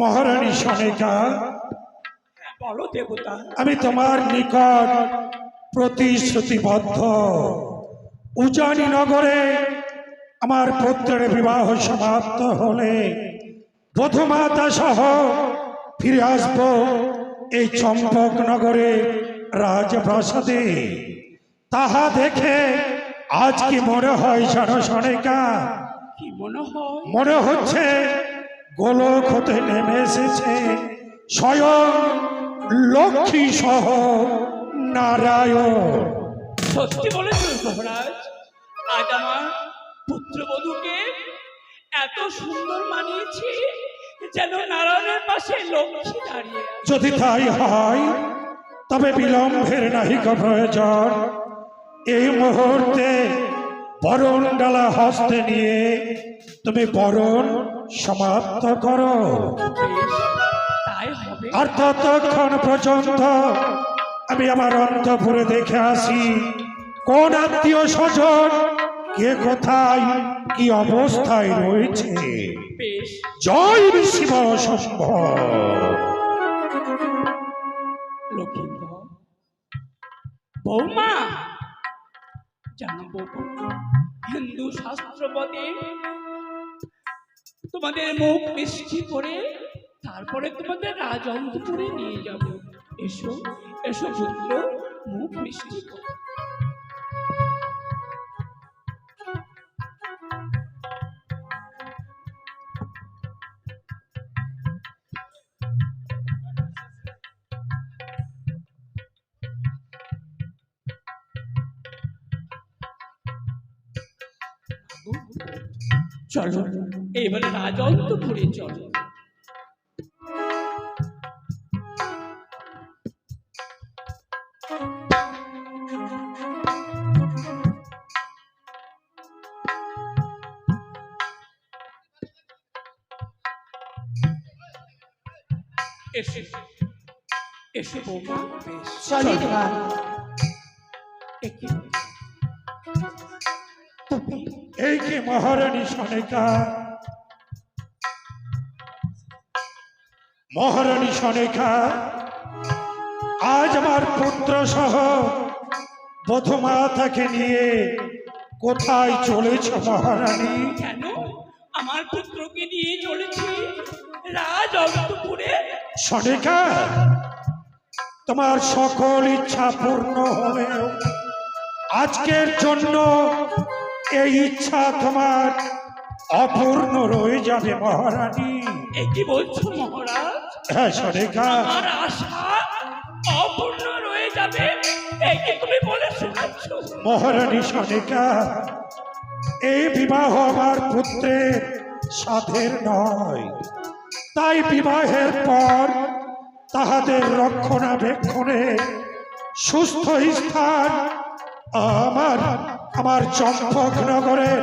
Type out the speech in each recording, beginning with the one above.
মহারানী সনিকা, বলো দেবতা। আমি তোমার নিকট প্রতিশ্রুতিবদ্ধ উজানি নগরে আমার পুত্রের বিবাহ সমাপ্ত হলে বধূমাতা সহ ফিরে আসব এই চম্পক নগরে রাজপ্রাসাদে। তাহা দেখে আজ কি মনে হয় জানো সনিকা? কি মনে হয়? মনে হচ্ছে গোলক হতে নেমে এসেছে স্বয়ং লক্ষ্মী সহ নারায়ণ। সত্যি বলেছ মহারাজ, আজ আমার পুত্রবধূকে এত সুন্দর মানিয়েছে যেন নারায়ণের পাশে লক্ষ্মী দাঁড়িয়ে। যদি তাই হয় তবে বিলম্বের নাহিক প্রয়োজন। এই মুহূর্তে বরণ ডালা হস্তে নিয়ে তুমি বরণ সমাপ্ত করো। তাই হবে। আর ততক্ষণ পর্যন্ত আমি আমার অন্তঃপুরে দেখে আসি কোন আত্মীয় স্বজন কে কোথায় কি অবস্থায় রয়েছে। বেশ। জয় শিব শম্ভ। লক্ষিন্দর, বৌমা, জানো বৌমা, হিন্দু শাস্ত্র মতে তোমাদের মুখ মিষ্টি করে তারপরে তোমাদের রাজঅন্তপুরে নিয়ে যাব। এসো এসো পুত্র, মুখ মিষ্টি করো। চলো এবারে রাজঅন্তপুরে চলো। এসো এসো বৌমা, চলি মা। এই কি মহারানী সনিকা? মহারানী সনিকা, আজ আমার পুত্র সহ বধূমাতাকে নিয়ে কোথায় চলেছ মহারানী? কেন আমার পুত্রকে নিয়ে চলেছি রাজঅন্তপুরে? সনিকা, তোমার সকল ইচ্ছা পূর্ণ হলেও আজকের জন্য এই ইচ্ছা তোমার অপূর্ণ রয়ে যাবে মহারানী। কি বলছো মহারাজ? হ্যাঁ সনিকা, আমার আশা অপূর্ণ রয়ে যাবে, কি তুমি বলে শোনাচ্ছ? মহারানী সনিকা, এই বিবাহ আমার পুত্রের সাধের নয়, তাই বিবাহের পর তাহাদের রক্ষণাবেক্ষণে সুস্থ স্থান আমার আমার চম্পক নগরের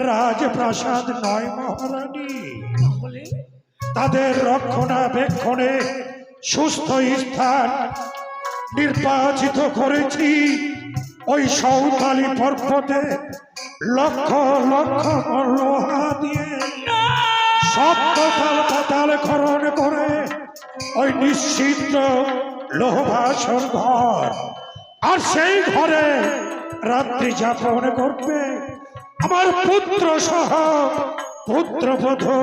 রাজপ্রাসাদ নয় মহারানী। তাহলে তাদের রক্ষণাবেক্ষণে সুস্থ স্থান নির্বাচিত করেছি ওই সৌতালি পর্বতে লক্ষ লক্ষ লোহা দিয়ে সপ্ততাল পাতাল খনন করে ওই নিশ্চিত লোহভাসর ঘর, আর সেই ঘরে রাত্রি যাপন করবে আমার পুত্র সহ পুত্রবধূ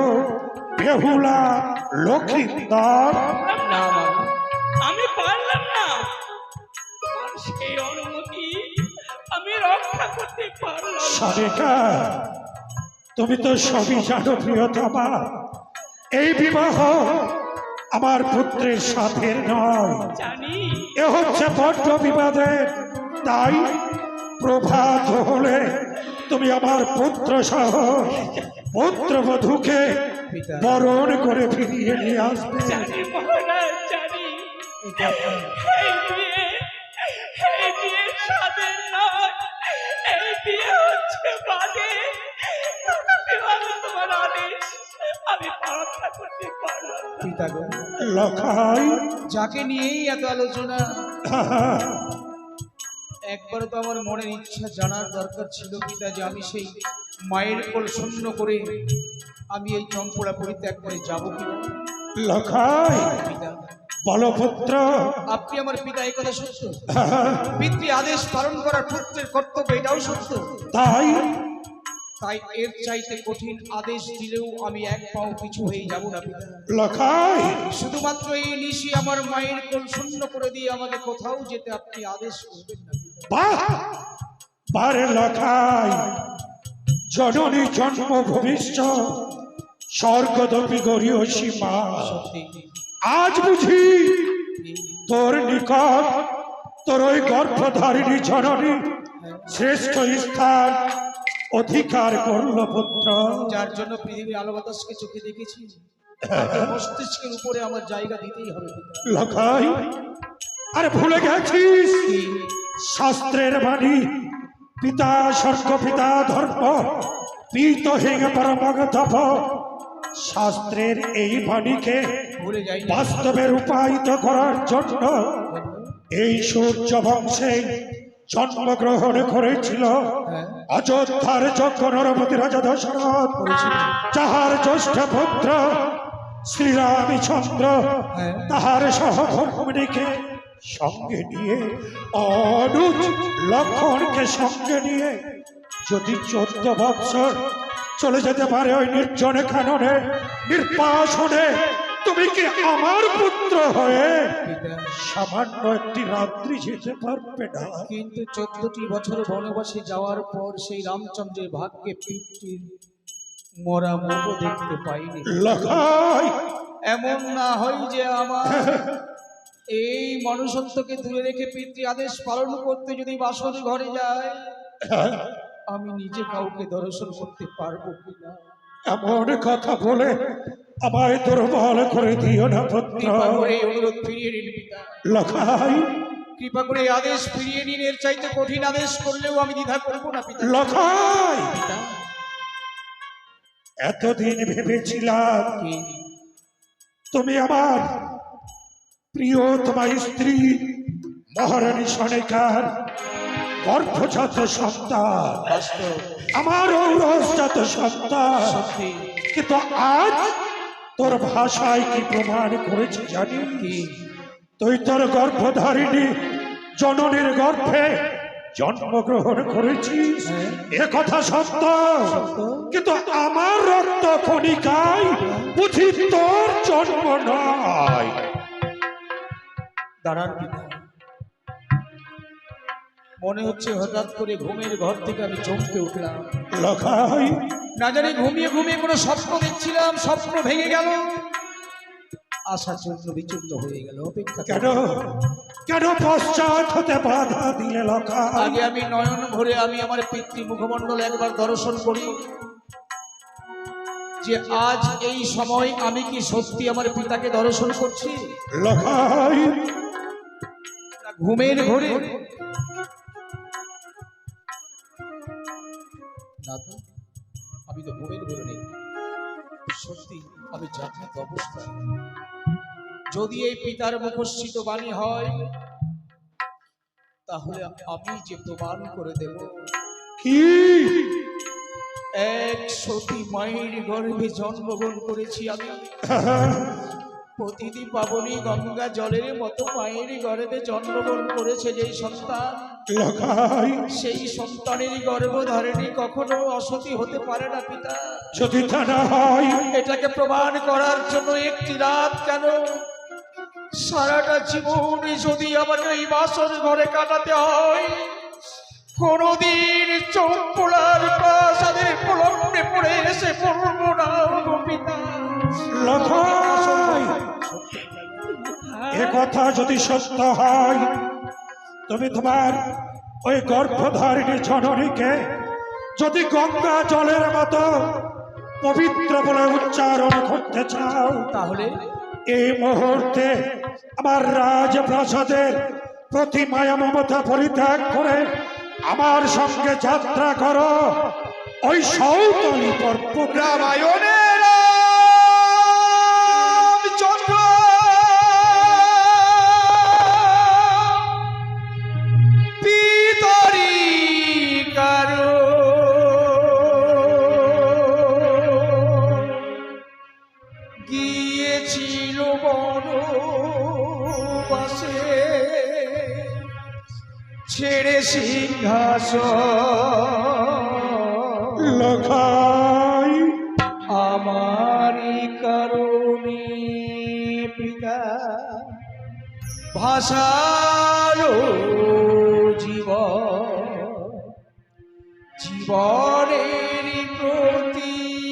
বেহুলা লক্ষিন্দর। না আমি পারলাম না, তোমার সেই অনুমতি আমি রক্ষা করতে পারলাম। সনিকা, তুমি তো সবই জানো প্রিয়তমা, এই বিবাহ আমার পুত্রের সাথে নয়, জানি এ হচ্ছে বড্ড বিবাদের। তাই প্রভাত হলে তুমি আমার পুত্র সহ পুত্রবধূকে বরণ করে ফিরিয়ে নিয়ে আসবে। জানি মহারাজ, জানি এই বিয়ে স্বাদের নয়, এই বিয়ে হচ্ছে বাদে। তোমার আদেশ আমি রক্ষা করতে পারলাম। পিতাগণ, লখাই, যাকে নিয়েই এত আলোচনা, একবার তো আমার মনের ইচ্ছা জানার দরকার ছিল পিতা, যে আমি সেই মায়ের কোল শূন্য করে আমি এই চম্পড়া পরিত্যাগ করে যাব কিনা। লখাই পিতা, বলো পুত্র। আপনি আমার পিতা, এই কথা সত্য? পিতৃ আদেশ পালন করার পুত্রের কর্তব্য, এটাও সত্য? তাই তাই এর চাইতে কঠিন আদেশ দিলেও আমি এক পাও পিছু হয়ে যাব না পিতা। লখাই শুধুমাত্র এই নিশি আমার মায়ের কোল শূন্য করে দিয়ে আমাকে কোথাও যেতে আপনি আদেশ করবেন না পিতা। বাহ বারে লখাই, জননী জন্ম ভবিষ্যৎ স্বর্গদপি গরিয়সী মা, সত্যি আজ বুঝি তোর নিকট তোর ওই গর্ভধারিণী জননী শ্রেষ্ঠ স্থান অধিকার করল পুত্র। যার জন্য পৃথিবীর আলো বাতাসকে চোখে দেখেছি, মস্তিষ্কের উপরে আমার জায়গা দিতেই হবে পিতা। লখাই আরে ভুলে গেছিস শাস্ত্রের বাণী, পিতা স্বর্গ পিতা ধর্ম পীত হেঙে পরমগ তপ। শাস্ত্রের এই বাণীকে ভুলে যাই না। বাস্তবে রূপায়িত করার জন্য এই সূর্য বংশে জন্মগ্রহণ করেছিল অযোধ্যার যজ্ঞ নরপতি রাজা দশরথ, যাহার জ্যেষ্ঠ পুত্র শ্রীরামচন্দ্র তাহার সহধর্মিণীকে সঙ্গে নিয়ে, অনুজ লক্ষণকে সঙ্গে নিয়ে যদি 14 বৎসর চলে যেতে পারে ওই নির্জন কাননে নির্বাসনে, তুমি কি আমার পুত্র হয়ে সামান্য একটি রাত্রি যেতে পারবে না? কিন্তু 14টি বছর বনবাসে যাওয়ার পর সেই রামচন্দ্রের ভাগ্যে পিতৃর মরা মুখও দেখতে পাইনি। লখাই এমন না হয় যে আমার এই মনুষ্যত্বকে দূরে রেখে পিতৃ আদেশ পালন করতে যদি বাসর ঘরে যায়, আমি নিজে কাউকে দর্শন করতে পারবো কিনা। এমন কথা বলে আমায় দুর্বল করে দিও না পুত্র। কৃপা করে এই অনুরোধ ফিরিয়ে নিন পিতা। লখাই কৃপা করে এই আদেশ ফিরিয়ে নিন, এর চাইতে কঠিন আদেশ করলেও আমি দ্বিধা করবো না পিতা। লখাই পিতা, এতদিন ভেবেছিলাম কি? তুমি আমার প্রিয়তমা স্ত্রী মহারানী সনেকার গর্ভজাত সন্তান, বাস্তব, আমার ঔরসজাত সন্তান। সত্যি কিন্তু আজ তোর ভাষায় কি প্রমাণ করেছে জানি? কি? তুই তোর গর্ভধারিণী জননীর গর্ভে জন্মগ্রহণ করেছিস, এ কথা সত্য। কিন্তু আমার রক্ত কণিকায় বুঝি তোর জন্ম নয়। দাঁড়ান পিতা, মনে হচ্ছে হঠাৎ করে ঘুমের ঘর থেকে আমি চমকে উঠলাম। লখাই না জানি ঘুমিয়ে ঘুমিয়ে কোনো স্বপ্ন দেখছিলাম, স্বপ্ন ভেঙে গেল, আশার জন্য বিচূর্ণ হয়ে গেল। অপেক্ষা কেন কেন পশ্চাৎ হতে বাধা দিলে লখাই? আগে আমি নয়ন ভরে আমি আমার পিতৃ মুখমণ্ডল একবার দর্শন করি, যে আজ এই সময় আমি কি সত্যি আমার পিতাকে দর্শন করছি লখাই না ঘুমের ঘরে। না তো, আমি তো ঘুমের ঘরে নেই, সত্যি আমি জাগ্রত অবস্থায়। যদি এই পিতার মুখশ্রিত বাণী হয়, তাহলে আমি যে প্রমাণ করে দেব কি? এক সতী মায়ের গর্ভে জন্মগ্রহণ করেছি আমি। প্রতিটি পাবনী গঙ্গা জলের মতো মায়ের গর্ভে জন্মগ্রহণ করেছে যেই সন্তান, লখাই সেই সন্তানের গর্ভধারিণী কখনো অসতী হতে পারে না পিতা। যদি তা না হয়, এটাকে প্রমাণ করার জন্য একটি রাত কেন, সারাটা জীবন যদি আমাকে এই বাসর ঘরে কাটাতে হয়, কোনদিন চৌপোলার প্রাসাদের প্রলম্বে পড়ে এসে পড়বো না গো পিতা। লখাই এ কথা যদি সত্য হয়, তুমি তোমার ওই গর্ভধারিণী জননীকে যদি গঙ্গা জলের মতো পবিত্র বলে উচ্চারণ করতে চাও, তাহলে এই মুহূর্তে আমার রাজপ্রাসাদের প্রতি মায়া মমতা পরিত্যাগ করে আমার সঙ্গে যাত্রা করো ওই সৌতলী পর্বত। রামায়ণের চন্দ্র পিতারি কারো গিয়েছিল ছেড়ে সিংহাসন লখাই আমারই কারণে পিতা ভাষালো জীবনের প্রতিদানে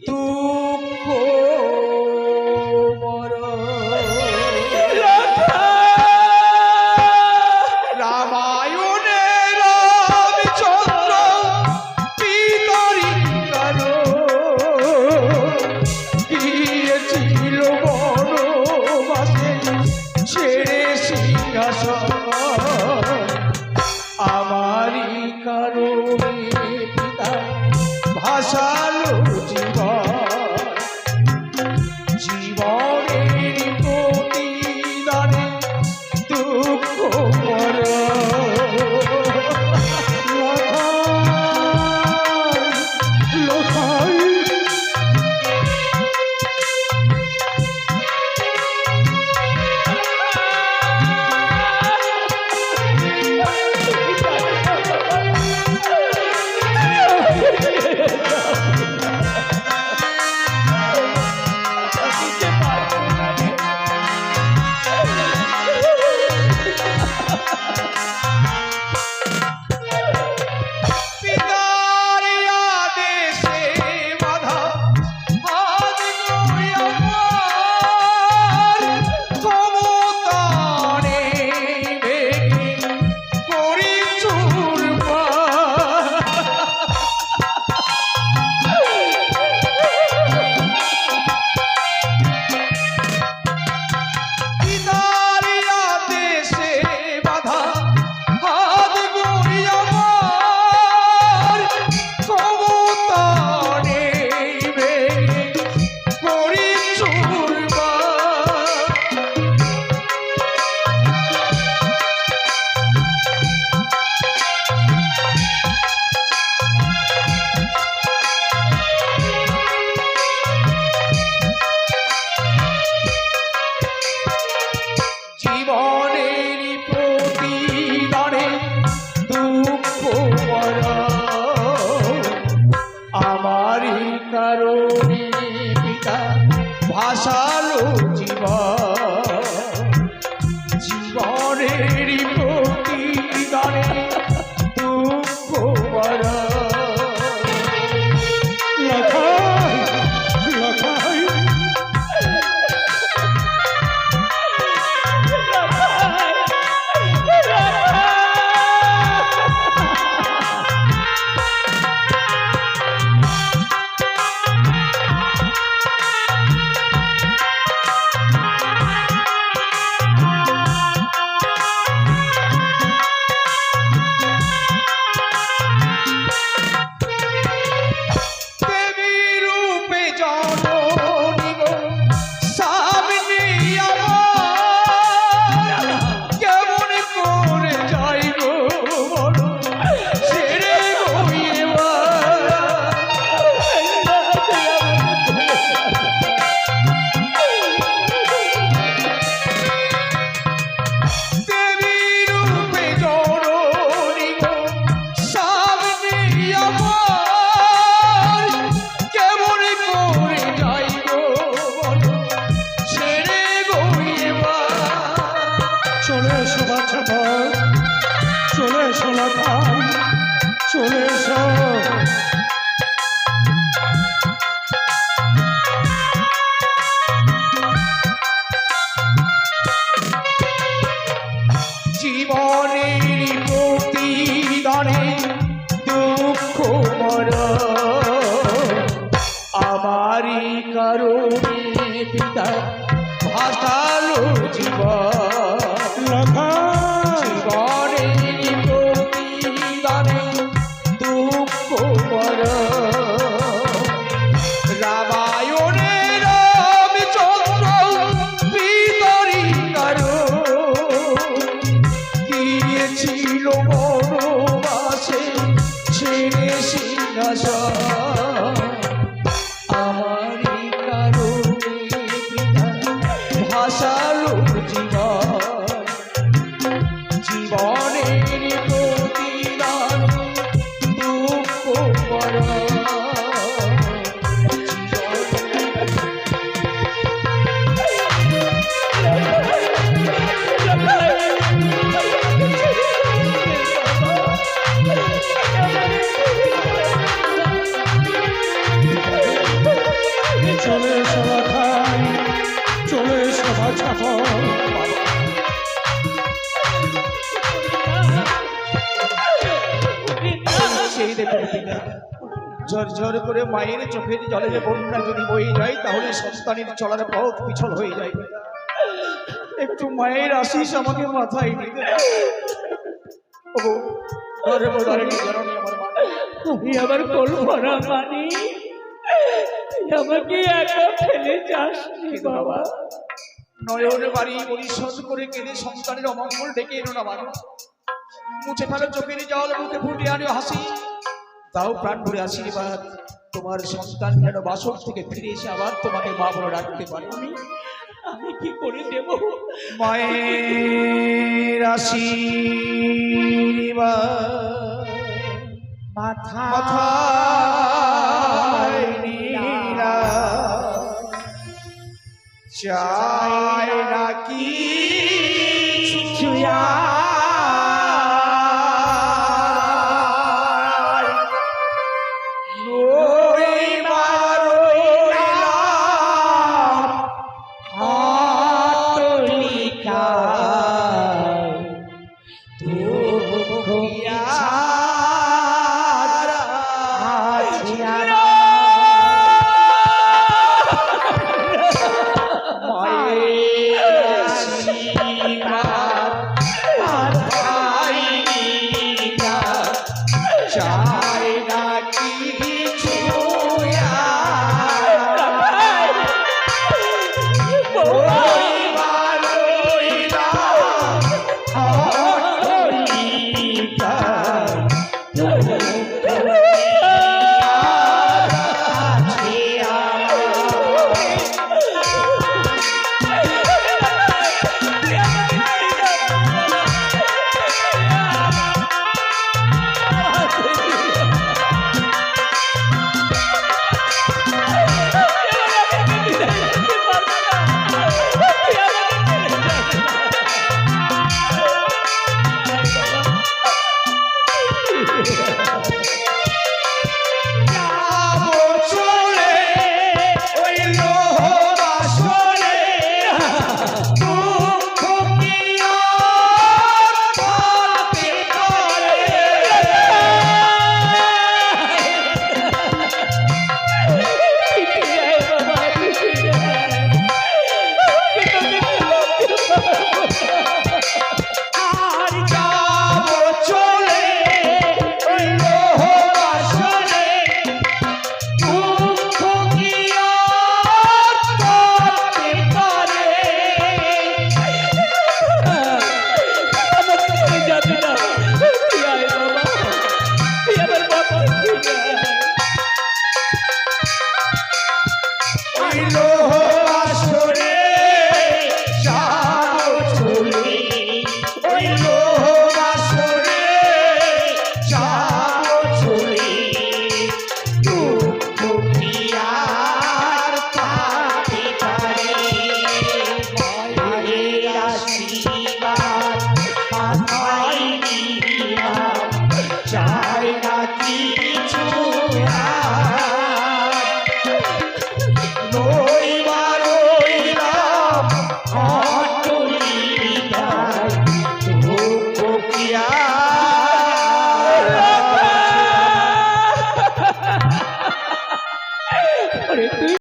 দুঃখ রামায়ণে রামচন্দ্র পিতারি কারো গিয়েছিল বনবাসে ছেড়ে সিংহাসন আমারই কারণে পিতা ভাষালো জীবনের প্রতিদানে দুঃখ লখাই পিতার আদেশে বাধা হাত গড়ি আমার ক্ষমতানে ভেঙে করি চুরমার পিতার আদেশে বাধা হাত গড়ি আমার ক্ষমতানে ভেঙে করি চুরমার জীবনের প্রতিদানে দুঃখ আমারই কারণে পিতা ভাষালো জীবনের প্রতিদানে দুঃখ লখাই লখাই দেবী রূপে জননী গো সামনে আমার কেমন করে যাই গো বলো ছেড়ে গো দেবী রূপে জননী গো সামনে আমার কেমন করে যাই গো বলো ছেড়ে গো চলে এসো বাচ্চা ভাই চলে এসো লখাই চলে এসো জীবনের প্রতিদানে দুঃখ আমারই কারণে পিতা ভাষালো লখাই জীবনের প্রতিদানে দুঃখ রামায়ণে রামচন্দ্র পিতারি কারো গিয়েছিল বনবাসে ছেড়ে সিংহাসন আমারই কারণে পিতা ভাষালো জীবন সেই দেখুন পিতা, ঝরঝর করে মায়ের চোখের জলের বন্যা যদি বয়ে যায় তাহলে সন্তানের চলার পথ পিছল হয়ে যায় পিতা। একটু মায়ের আশিস আমাকে মাথায় নিতে দাও। ওগো, গর্ভধারিণী জননী আমার মা, আমি আবার কল্পনা মানি তুই আমাকে একা ফেলে যাসনি বাবা। নয়ন বাড়ি পরিশোধ করে কেঁদে সন্তানের অমঙ্গল ডেকে এনো না মানুষ। মুছে ফেলো চোখের জল, মুখে ফুটে আনো হাসি, তাও প্রাণ ভরে আশীর্বাদ। তোমার সন্তান যেন বাসর থেকে ফিরে এসে আবার তোমাকে মা বলে রাখতে পারে। আমি কি করে দেব? মায়ের আশীর্বাদ মাথায় নীলা, চাই না কি চাই